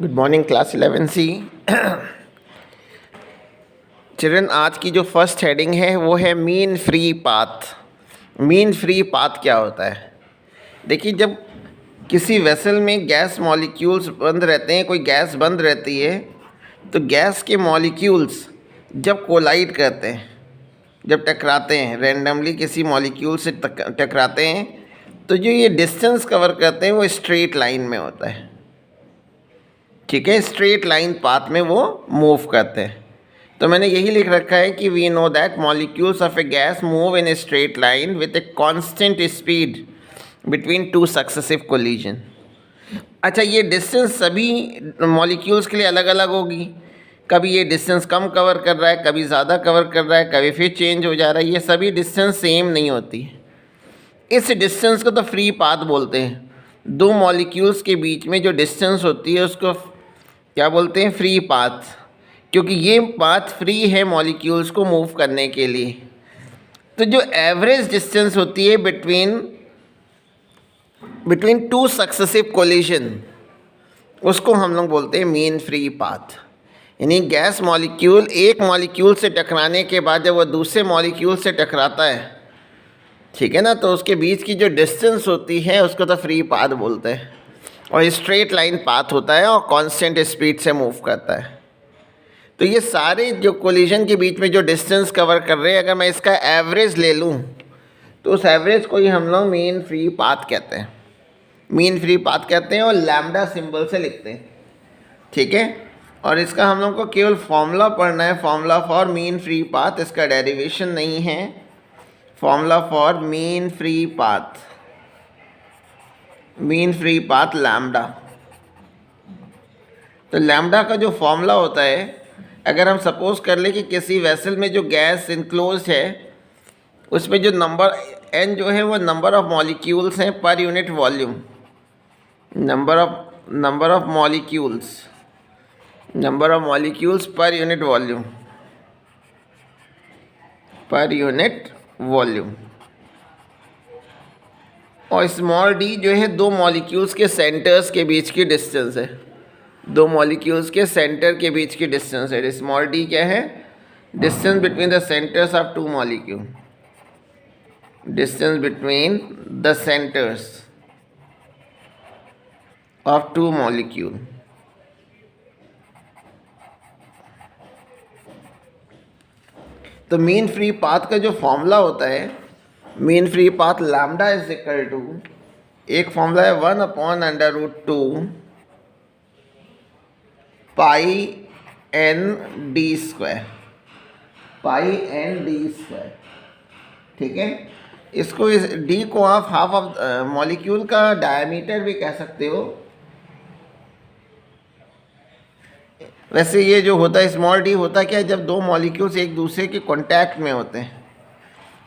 Good morning class 11 सी। Children, आज की जो फर्स्ट हेडिंग है वो है mean free path. Mean free path क्या होता है? देखिए, जब किसी वेसल में गैस मॉलिक्यूल्स बंद रहते हैं, कोई गैस बंद रहती है, तो गैस के मॉलिक्यूल्स जब कोलाइड करते हैं, जब टकराते हैं, रैंडमली किसी मॉलिक्यूल से टकराते हैं, तो जो ये डिस्टेंस कवर करते हैं वो स्ट्रेट लाइन में होता है। ठीक है, स्ट्रेट लाइन पाथ में वो मूव करते हैं। तो मैंने यही लिख रखा है कि we know that molecules of a gas move in a straight line with a constant speed between two successive collision. अच्छा, ये डिस्टेंस सभी मॉलिक्यूल्स के लिए अलग अलग होगी। कभी ये डिस्टेंस कम कवर कर रहा है, कभी ज़्यादा कवर कर रहा है, कभी फिर चेंज हो जा रहा है। ये सभी डिस्टेंस सेम नहीं होती। इस डिस्टेंस को तो फ्री पाथ बोलते हैं। दो मॉलिक्यूल्स के बीच में जो डिस्टेंस होती है उसको क्या बोलते हैं? फ्री पाथ, क्योंकि ये पाथ फ्री है मॉलिक्यूल्स को मूव करने के लिए। तो जो एवरेज डिस्टेंस होती है बिटवीन टू सक्सेसिव कोलिजन, उसको हम लोग बोलते हैं मीन फ्री पाथ। यानी गैस मॉलिक्यूल एक मॉलिक्यूल से टकराने के बाद जब वह दूसरे मॉलिक्यूल से टकराता है, ठीक है ना, तो उसके बीच की जो डिस्टेंस होती है उसको तो फ्री पाथ बोलते हैं। और स्ट्रेट लाइन पाथ होता है और कांस्टेंट स्पीड से मूव करता है। तो ये सारे जो कोलिजन के बीच में जो डिस्टेंस कवर कर रहे हैं, अगर मैं इसका एवरेज ले लूँ तो उस एवरेज को ही हम लोग मीन फ्री पाथ कहते हैं। मीन फ्री पाथ कहते हैं और लैम्डा सिंबल से लिखते हैं। ठीक है, और इसका हम लोग को केवल फॉर्मूला पढ़ना है, formula for mean free path. इसका डेरिवेशन नहीं है। Formula for mean free path, mean free path lambda. तो लैम्डा का जो फॉर्मूला होता है, अगर हम सपोज कर ले कि किसी वेसल में जो गैस इनक्लोज है उसमें जो नंबर n जो है वो नंबर ऑफ मॉलिक्यूल्स हैं पर unit volume. Number of molecules per unit volume. और स्मॉल d जो है दो मॉलिक्यूल्स के सेंटर्स के बीच की डिस्टेंस है। दो मॉलिक्यूल्स के सेंटर के बीच की डिस्टेंस है। स्मॉल d क्या है? Distance between the centres of two molecule. Distance between the centres of two molecule. तो मीन फ्री पाथ का जो फॉर्मूला होता है, mean free path lambda is equal to, एक फॉर्मूला है 1/√2 पाई एन डी स्क्वायर। ठीक है, इसको इस डी को आप हाफ ऑफ मॉलिक्यूल का डायमीटर भी कह सकते हो। वैसे ये जो होता है स्मॉल डी होता क्या है, जब दो मॉलिक्यूल्स एक दूसरे के कांटेक्ट में होते हैं,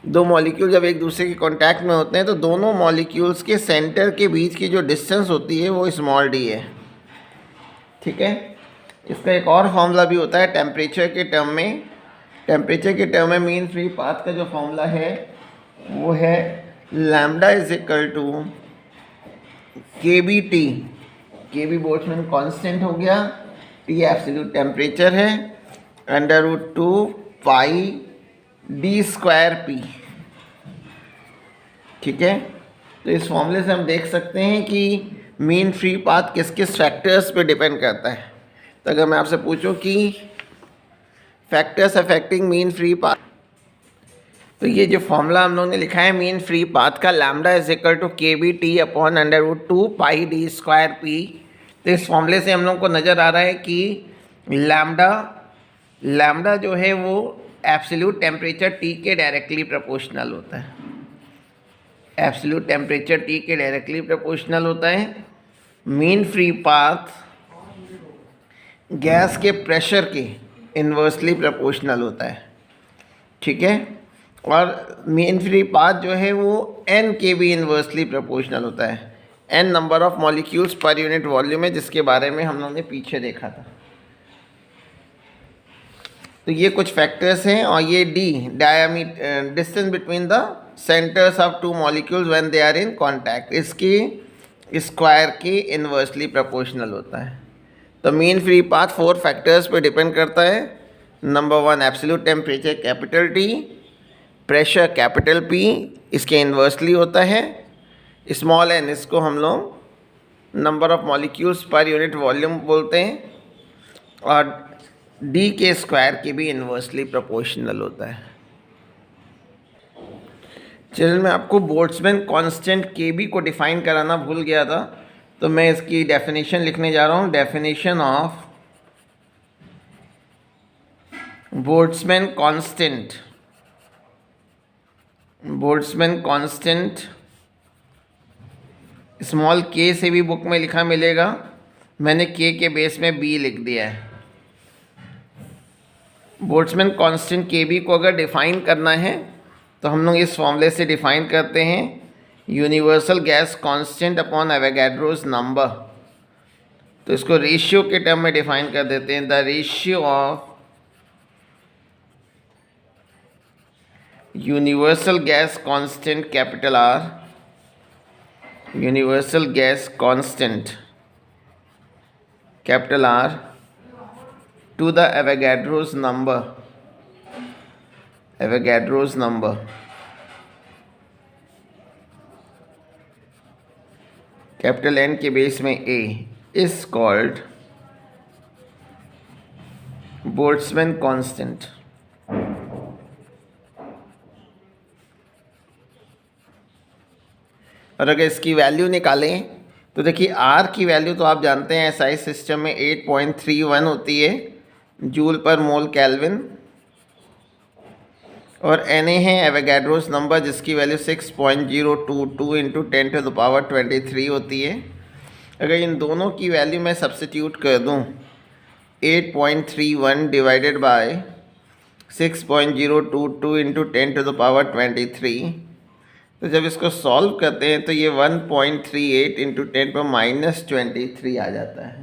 दो मॉलिक्यूल जब एक दूसरे के कांटेक्ट में होते हैं तो दोनों मॉलिक्यूल्स के सेंटर के बीच की जो डिस्टेंस होती है वो स्मॉल डी है। ठीक है, इसका एक और फॉर्मूला भी होता है टेम्परेचर के टर्म में। टेम्परेचर के टर्म में मीन फ्री पाथ का जो फॉर्मूला है वो है lambda is equal to KBT। KB Boltzmann constant हो गया, T एब्सोल्यूट टेम्परेचर है, √2 पाई d²P। ठीक है, तो इस फॉर्मूले से हम देख सकते हैं कि मीन फ्री पाथ किस किस फैक्टर्स पे डिपेंड करता है। तो अगर मैं आपसे पूछूं कि factors affecting mean free path, तो ये जो फॉर्मूला हम लोग ने लिखा है मीन फ्री पाथ का, lambda is equal to KBT/√2 pi d²P। तो इस फॉर्मूले से हम लोग को नज़र आ रहा है कि लैम्डा जो है वो एब्सोल्यूट टेम्परेचर T के डायरेक्टली प्रोपोर्शनल होता है। एब्सोल्यूट टेम्परेचर T के डायरेक्टली प्रोपोर्शनल होता है। मीन फ्री पाथ गैस के प्रेशर के इन्वर्सली प्रोपोर्शनल होता है। ठीक है, और मीन फ्री पाथ जो है वो n के भी इन्वर्सली प्रोपोर्शनल होता है। n number of molecules per unit volume है, जिसके बारे में हम लोगों ने पीछे देखा था। तो ये कुछ फैक्टर्स हैं, और ये d diameter distance between the centres of two molecules when they are in contact, इसकी स्क्वायर के इन्वर्सली प्रोपोर्शनल होता है। तो मीन फ्री पाथ 4 फैक्टर्स पे डिपेंड करता है। Number 1 absolute temperature capital T, pressure capital P, इसके इन्वर्सली होता है स्मॉल n, इसको हम लोग number of molecules per unit volume बोलते हैं, और D के स्क्वायर के भी इन्वर्सली प्रोपोर्शनल होता है। चलिए मैं आपको बोल्ट्जमैन कांस्टेंट KB को डिफाइन कराना भूल गया था, तो मैं इसकी डेफिनेशन लिखने जा रहा हूँ। Definition of Boltzmann constant. Boltzmann constant small k से भी बुक में लिखा मिलेगा, मैंने k के बेस में b लिख दिया है। बोल्ट्जमैन कांस्टेंट KB को अगर डिफाइन करना है तो हम लोग इस फॉर्मूले से डिफाइन करते हैं, universal gas constant upon Avogadro's number. तो इसको रेशियो के टर्म में डिफाइन कर देते हैं, the ratio of universal gas constant capital R, universal gas constant capital R to the Avogadro's number, Avogadro's number capital N के बेस में A is called Boltzmann constant. और अगर इसकी वैल्यू निकालें तो देखिए R की वैल्यू तो आप जानते हैं SI सिस्टम में 8.31 होती है जूल पर मोल केल्विन, और Na है एवोगाड्रोस नंबर जिसकी वैल्यू 6.022 इंटू 10⁻23 होती है। अगर इन दोनों की वैल्यू मैं सब्स्टिट्यूट कर दूं 8.31 डिवाइडेड बाय 6.022 इंटू 10⁻23, तो जब इसको सॉल्व करते हैं तो ये 1.38 इंटू 10⁻23 आ जाता है।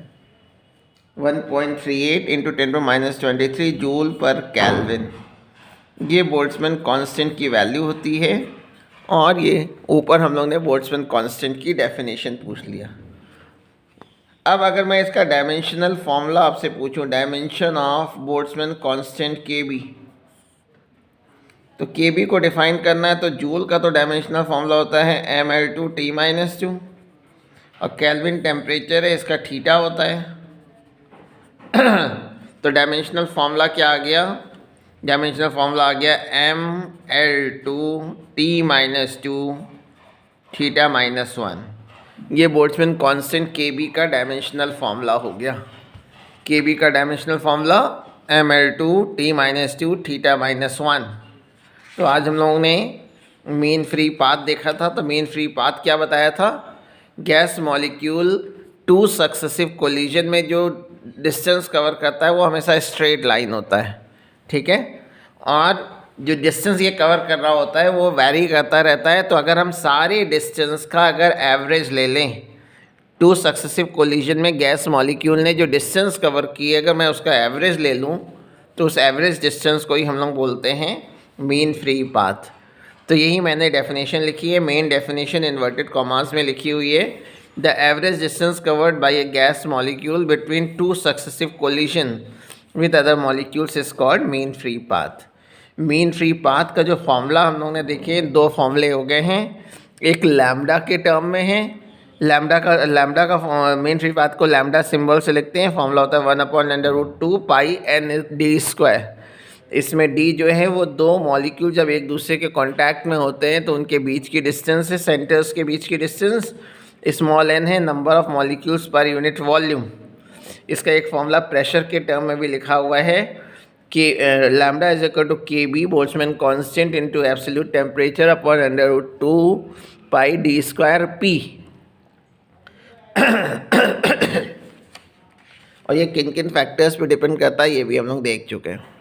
1.38 इंटू 10⁻23 जूल पर केल्विन, ये बोल्ट्जमैन कांस्टेंट की वैल्यू होती है। और ये ऊपर हम लोग ने बोल्ट्जमैन कांस्टेंट की डेफिनेशन पूछ लिया। अब अगर मैं इसका डायमेंशनल फॉर्मूला आपसे पूछूं, dimension of Boltzmann constant KB, तो KB को डिफाइन करना है तो जूल का तो डायमेंशनल फॉर्मूला होता है mL2T-2, और केल्विन टेम्परेचर है, इसका थीटा होता है। तो डायमेंशनल फॉर्मूला क्या आ गया? डायमेंशनल फॉर्मूला आ गया mL2T-2 θ-1। ये बोल्ट्जमैन कांस्टेंट KB का डायमेंशनल फॉर्मूला हो गया। KB का डायमेंशनल फॉर्मूला mL2T-2 θ-1। तो आज हम लोगों ने मीन फ्री पाथ देखा था। तो मीन फ्री पाथ क्या बताया था? गैस मॉलिक्यूल 2 सक्सेसिव कोलिजन में जो डिस्टेंस कवर करता है वो हमेशा स्ट्रेट लाइन होता है, ठीक है। और जो डिस्टेंस ये कवर कर रहा होता है वो वैरी करता रहता है। तो अगर हम सारे डिस्टेंस का अगर एवरेज ले लें, 2 सक्सेसिव कोलिजन में गैस मॉलिक्यूल ने जो डिस्टेंस कवर की है, अगर मैं उसका एवरेज ले लूँ तो उस एवरेज डिस्टेंस को ही हम लोग बोलते हैं मीन फ्री पाथ। तो यही मैंने डेफिनेशन लिखी है, मेन डेफिनेशन इन्वर्टेड कॉमास में लिखी हुई है। The average distance covered by A gas molecule between 2 successive collision with other molecules is called mean free path. Mean free path का जो फॉर्मूला हम लोगों ने देखे, 2 फॉर्मूले हो गए हैं। एक लैम्डा के टर्म में है, लैम्डा का मीन फ्री पाथ को लैम्डा सिंबल से लिखते हैं। फॉर्मूला होता है 1/√2 पाई n/d²। इसमें d जो है वो 2 मॉलिक्यूल जब एक दूसरे के कांटेक्ट में होते हैं तो उनके बीच की डिस्टेंस है, सेंटर्स के बीच की डिस्टेंस। स्मॉल n है number of molecules per unit volume. इसका एक फॉर्मूला प्रेशर के टर्म में भी लिखा हुआ है कि lambda is equal to KB Boltzmann constant into absolute temperature upon √2 pi d² P। और ये किन किन फैक्टर्स पे डिपेंड करता है ये भी हम लोग देख चुके हैं।